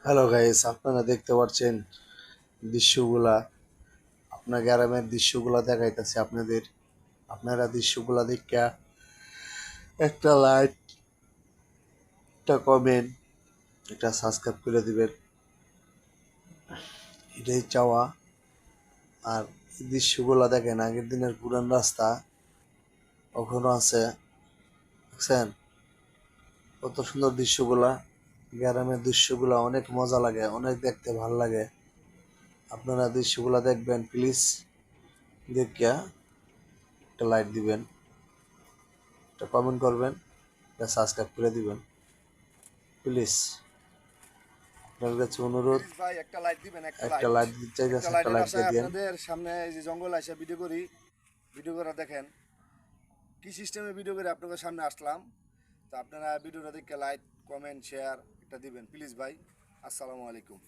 Hello guys, আপনারা দেখতে পাচ্ছেন দৃশ্যগুলা। আপনার গ্রামের দৃশ্যগুলা দেখাইতেছে আপনাদের। আপনারা দৃশ্যগুলা দেখা একটা লাইক, একটা কমেন্ট, একটা সাবস্ক্রাইব করে দিবেন, এটাই চাওয়া। আর এই দৃশ্যগুলা দেখেন, আগের দিনের পুরান রাস্তা এখনো আছে, দেখছেন কত সুন্দর দৃশ্যগুলা। গ্রামের দৃশ্যগুলা অনেক মজা লাগে, অনেক দেখতে ভাল লাগে। আপনারা দৃশ্যগুলা দেখবেন প্লিজ, দেখিয়া একটা লাইক দিবেন, একটা কমেন্ট করবেন, একটা সাবস্ক্রাইব করে দিবেন প্লিজ। আপনার কাছে অনুরোধ, প্লিজ ভাই একটা লাইট দিবেন, একটা একটা লাইট। লাইক দিতে একটা চাইতেছে, একটা লাইটের লাইক দিয়ে আশায় দেন। আপনাদের সামনে এই যে জঙ্গল আসে ভিডিও করি, ভিডিও করা দেখেন কি সিস্টেমে ভিডিও করে আপনাদের সামনে আসলাম। তো আপনারা ভিডিওটা দেখে লাইক, কমেন্ট, শেয়ার একটা দিবেন প্লিজ ভাই। আসসালামু আলাইকুম।